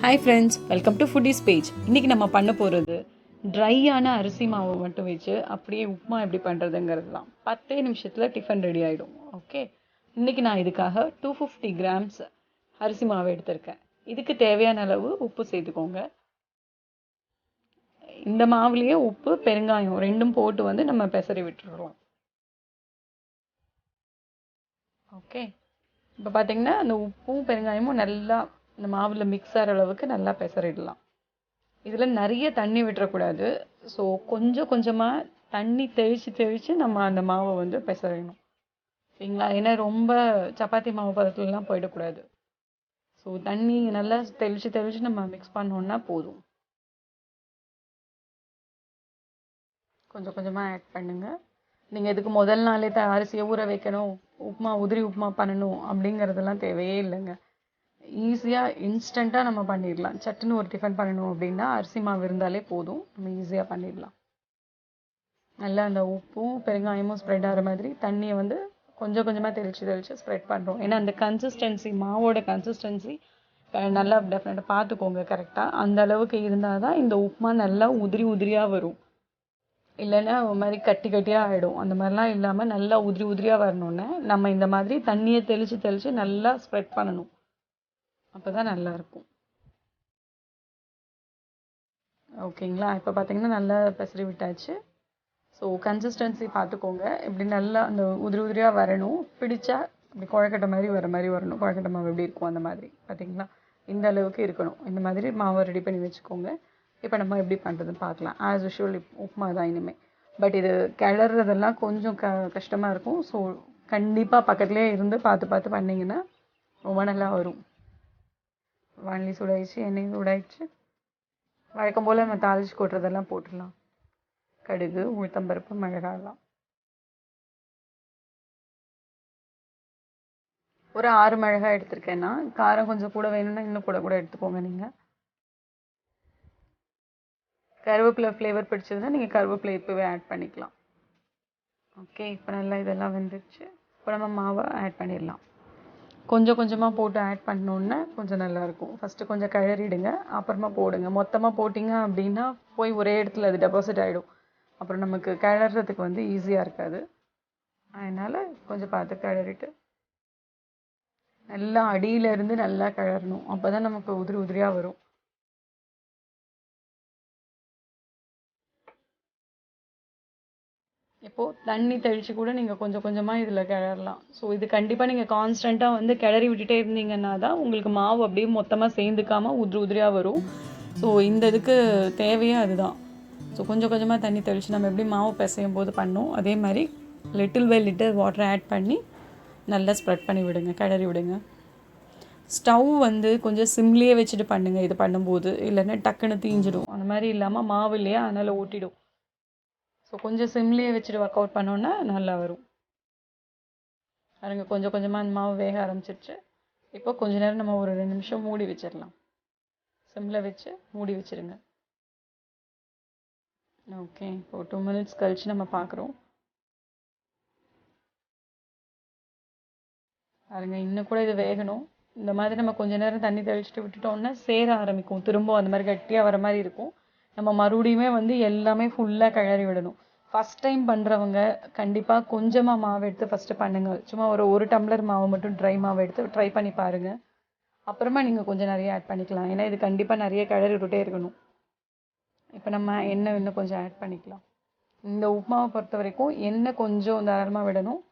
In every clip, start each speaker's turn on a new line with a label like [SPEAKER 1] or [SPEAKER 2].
[SPEAKER 1] Hi friends, welcome to foodies page. இன்றைக்கி நம்ம பண்ண போகிறது ட்ரையான அரிசி மாவு மட்டும் வச்சு அப்படியே உப்புமா எப்படி பண்ணுறதுங்கிறது தான். 10 நிமிஷத்தில் டிஃபன் ரெடி ஆகிடும். ஓகே, இன்றைக்கி நான் இதுக்காக 250 கிராம்ஸ் அரிசி மாவு எடுத்திருக்கேன். இதுக்கு தேவையான அளவு உப்பு சேர்த்துக்கோங்க. இந்த மாவுலேயே உப்பு, பெருங்காயம் ரெண்டும் போட்டு நம்ம பெசரி விட்டுருவோம். ஓகே, இப்போ பார்த்தீங்கன்னா அந்த உப்பும் பெருங்காயமும் நல்லா இந்த மாவில் மிக்ஸ் ஆகிற அளவுக்கு நல்லா பெசரிடலாம். இதில் நிறைய தண்ணி விட்டுறக்கூடாது. ஸோ கொஞ்சம் கொஞ்சமாக தண்ணி தெளித்து நம்ம அந்த மாவை பெசரணும். சரிங்களா? ஏன்னா ரொம்ப சப்பாத்தி மாவு பதத்துலலாம் போயிடக்கூடாது. ஸோ தண்ணி நல்லா தெளித்து நம்ம மிக்ஸ் பண்ணோன்னா போதும். கொஞ்சம் கொஞ்சமாக ஆட் பண்ணுங்கள். நீங்கள் இதுக்கு முதல் நாளே அரிசியை ஊற வைக்கணும், உதிரி உப்புமா பண்ணணும் அப்படிங்கிறதெல்லாம் தேவையே இல்லைங்க. ஈஸியாக இன்ஸ்டண்ட்டாக நம்ம பண்ணிடலாம். சட்டுன்னு ஒரு டிஃபன் பண்ணணும் அப்படின்னா அரிசி மாவு இருந்தாலே போதும், நம்ம ஈஸியாக பண்ணிடலாம். நல்லா அந்த உப்பும் பெருங்காயமும் ஸ்ப்ரெட் ஆகிற மாதிரி தண்ணியை கொஞ்சம் கொஞ்சமாக தெளித்து ஸ்ப்ரெட் பண்ணுறோம். ஏன்னா அந்த கன்சிஸ்டன்சி, மாவோட கன்சிஸ்டன்சி நல்லா டெஃபினட்டாக பார்த்துக்கோங்க. கரெக்டாக அந்த அளவுக்கு இருந்தால் தான் இந்த உப்புமா நல்லா உதிரியாக வரும். இல்லைன்னா ஒரு மாதிரி கட்டியாக ஆகிடும். அந்த மாதிரிலாம் இல்லாமல் நல்லா உதிரியாக வரணுன்னு நம்ம இந்த மாதிரி தண்ணியை தெளித்து நல்லா ஸ்ப்ரெட் பண்ணணும். அப்போ தான் நல்லாயிருக்கும். ஓகேங்களா? இப்போ பார்த்தீங்கன்னா நல்லா பெசரி விட்டாச்சு. ஸோ கன்சிஸ்டன்சி பார்த்துக்கோங்க. இப்படி நல்லா அந்த உதிரியாக வரணும். பிடிச்சா இப்படி குழக்கட்டை மாதிரி வரணும். குழக்கட்டை மாவு எப்படி இருக்கும் அந்த மாதிரி பார்த்தீங்களா? இந்த அளவுக்கு இருக்கணும். இந்த மாதிரி மாவை ரெடி பண்ணி வச்சுக்கோங்க. இப்போ நம்ம எப்படி பண்ணுறதுன்னு பார்க்கலாம். ஆஸ் யூஷுவல் உப்புமா தான் இனிமேல். பட் இது கிளறதெல்லாம் கொஞ்சம் கஷ்டமாக இருக்கும். ஸோ கண்டிப்பாக பக்கத்துலேயே இருந்து பார்த்து பண்ணிங்கன்னா ரொம்ப நல்லா வரும். வானலி சூடாயிடுச்சு, எண்ணெய் சூடாயிடுச்சு. வழக்கம் போல் நம்ம தாளிச்சு கொட்டுறதெல்லாம் போட்டுடலாம். கடுகு, உளுத்தம்பருப்பு, மிளகாய்லாம். ஒரு 6 மிளகாய் எடுத்திருக்கேன்னா, காரம் கொஞ்சம் கூட வேணும்னா இன்னும் கூட எடுத்துக்கோங்க. நீங்கள் கருவேப்பிலை ஃப்ளேவர் பிடிச்சதுன்னா நீங்கள் கருவேப்பிலை இப்போவே ஆட் பண்ணிக்கலாம். ஓகே, இப்போ நல்லா இதெல்லாம் வெந்துடுச்சு. இப்போ நம்ம மாவை ஆட் பண்ணிடலாம். கொஞ்சம் கொஞ்சமாக போட்டு ஆட் பண்ணோன்னா கொஞ்சம் நல்லாயிருக்கும். ஃபஸ்ட்டு கொஞ்சம் கிளறிடுங்க, அப்புறமா போடுங்க. மொத்தமாக போட்டிங்க அப்படின்னா போய் ஒரே இடத்துல அது டெபாசிட் ஆகிடும். அப்புறம் நமக்கு கிளறதுக்கு ஈஸியாக இருக்காது. அதனால் கொஞ்சம் பார்த்து கிளறிட்டு நல்லா அடியிலேருந்து நல்லா கிளறணும். அப்போ தான் நமக்கு உதிரியாக வரும். இப்போது தண்ணி தெளித்து கூட நீங்கள் கொஞ்சம் கொஞ்சமாக இதில் கிளறலாம். ஸோ இது கண்டிப்பாக நீங்கள் கான்ஸ்டண்ட்டாக கிளறி விட்டுட்டே இருந்தீங்கன்னா தான் உங்களுக்கு மாவு அப்படியே மொத்தமாக சேர்ந்துக்காமல் உதிரியாக வரும். ஸோ இந்த இதுக்கு தேவையே அதுதான். ஸோ கொஞ்சம் கொஞ்சமாக தண்ணி தெளித்து நம்ம எப்படி மாவு பிசையும் போது பண்ணோம், அதே மாதிரி little by little water add பண்ணி நல்லா ஸ்ப்ரெட் பண்ணி விடுங்க, கிளறி விடுங்க. ஸ்டவ் கொஞ்சம் சிம்லேயே வச்சுட்டு பண்ணுங்கள் இது பண்ணும்போது, இல்லைன்னா டக்குன்னு தீஞ்சிடும். அந்த மாதிரி இல்லாமல் மாவு இல்லையா, அதனால் ஓட்டிடும். ஸோ கொஞ்சம் சிம்லேயே வச்சுட்டு ஒர்க் அவுட் பண்ணோன்னா நல்லா வரும். பாருங்க, கொஞ்சம் கொஞ்சமாக அந்த மாவு வேக ஆரம்பிச்சிருச்சு. இப்போ கொஞ்ச நேரம் நம்ம ஒரு 2 நிமிஷம் மூடி வச்சிடலாம். சிம்மில் வச்சு மூடி வச்சுருங்க. ஓகே, இப்போ 2 மினிட்ஸ் கழித்து நம்ம பார்க்குறோம். பாருங்க, இன்னும் கூட இது வேகணும். இந்த மாதிரி நம்ம கொஞ்ச நேரம் தண்ணி தெளிச்சுட்டு விட்டுட்டோம்னா சேர ஆரம்பிக்கும். திரும்ப அந்த மாதிரி கட்டியாக வர மாதிரி இருக்கும். நம்ம மறுபடியுமே எல்லாமே ஃபுல்லாக கிளறி விடணும். ஃபஸ்ட் டைம் பண்ணுறவங்க கண்டிப்பாக கொஞ்சமாக மாவு எடுத்து ஃபஸ்ட்டு பண்ணுங்கள். சும்மா ஒரு டம்ளர் மாவு மட்டும் ட்ரை மாவு எடுத்து ட்ரை பண்ணி பாருங்கள். அப்புறமா நீங்கள் கொஞ்சம் நிறைய ஆட் பண்ணிக்கலாம். ஏன்னா இது கண்டிப்பாக நிறைய கிளறி விட்டுட்டே இருக்கணும். இப்போ நம்ம எண்ணெய் இன்னும் கொஞ்சம் ஆட் பண்ணிக்கலாம். இந்த உப்புமாவை பொறுத்த வரைக்கும் எண்ணெய் கொஞ்சம் தாராளமாக விடணும்.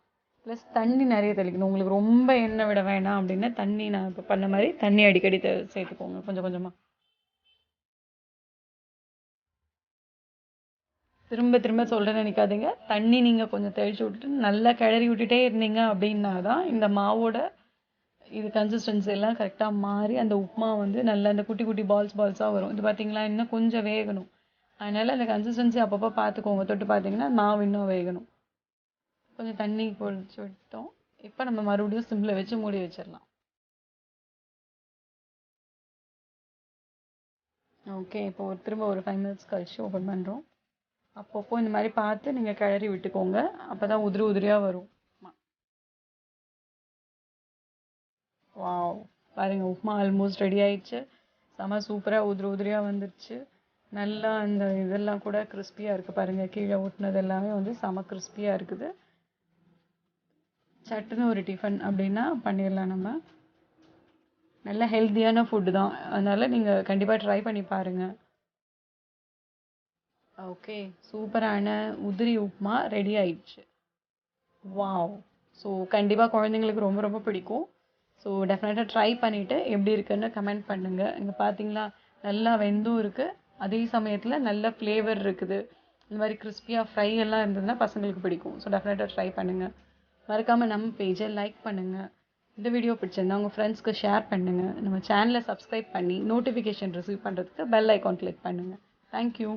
[SPEAKER 1] ப்ளஸ் தண்ணி நிறைய தெளிக்கணும். உங்களுக்கு ரொம்ப எண்ணெய் விட வேணாம் அப்படின்னா தண்ணி, நான் இப்போ பண்ண மாதிரி தண்ணி அடிக்கடி சேர்த்துக்கோங்க கொஞ்சம் கொஞ்சமாக. திரும்ப திரும்ப சொல்கிறேன்னு நினைக்காதீங்க. தண்ணி நீங்கள் கொஞ்சம் தெளித்து விட்டுட்டு நல்லா கிளறி விட்டுட்டே இருந்தீங்க அப்படின்னா தான் இந்த மாவோட இது கன்சிஸ்டன்சி எல்லாம் கரெக்டாக மாறி அந்த உப்புமா நல்லா அந்த குட்டி குட்டி பால்ஸாக வரும். இது பார்த்தீங்களா, இன்னும் கொஞ்சம் வேகணும். அதனால் அந்த கன்சிஸ்டன்சி அப்பப்போ பார்த்துக்கோங்க. தொட்டு பார்த்தீங்கன்னா மாவு இன்னும் வேகணும். கொஞ்சம் தண்ணி பொழிச்சு விட்டோம். இப்போ நம்ம மறுபடியும் சிம்மில் வச்சு மூடி வச்சிடலாம். ஓகே, இப்போ திரும்ப ஒரு 5 மினிட்ஸ் கழிச்சு ஓப்பன் பண்ணுறோம். அப்பப்போ இந்த மாதிரி பார்த்து நீங்கள் கிளறி விட்டுக்கோங்க. அப்போ தான் உதிரியாக வரும். வாவ், பாருங்கள், உப்புமா ஆல்மோஸ்ட் ரெடி ஆயிடுச்சு. செம சூப்பராக உதிரியாக வந்துருச்சு. நல்லா அந்த இதெல்லாம் கூட கிறிஸ்பியாக இருக்குது பாருங்கள். கீழே ஊட்டினது எல்லாமே வந்து செம கிறிஸ்பியாக இருக்குது. சட்டுன்னு ஒரு டிஃபன் அப்படின்னா பண்ணிடலாம் நம்ம. நல்ல ஹெல்த்தியான ஃபுட்டு தான், அதனால் நீங்கள் கண்டிப்பாக ட்ரை பண்ணி பாருங்கள். ஓகே, சூப்பரான உதிரி உப்புமா ரெடி ஆயிடுச்சு. வாவ்! ஸோ கண்டிப்பாக குழந்தைங்களுக்கு ரொம்ப ரொம்ப பிடிக்கும். ஸோ டெஃபினட்டாக ட்ரை பண்ணிவிட்டு எப்படி இருக்குன்னு கமெண்ட் பண்ணுங்கள். இங்கே பார்த்தீங்களா, நல்லா வெந்தும் இருக்குது, அதே சமயத்தில் நல்ல ஃப்ளேவர் இருக்குது. இந்த மாதிரி கிறிஸ்பியாக ஃப்ரை எல்லாம் இருந்ததுன்னா பசங்களுக்கு பிடிக்கும். ஸோ டெஃபினட்டாக ட்ரை பண்ணுங்கள். மறக்காமல் நம்ம பேஜை லைக் பண்ணுங்கள். இந்த வீடியோ பிடிச்சிருந்தா உங்கள் ஃப்ரெண்ட்ஸ்க்கு ஷேர் பண்ணுங்கள். நம்ம சேனலை சப்ஸ்கிரைப் பண்ணி நோட்டிஃபிகேஷன் ரிசீவ் பண்ணுறதுக்கு பெல் ஐக்கான் கிளிக் பண்ணுங்கள். தேங்க்யூ.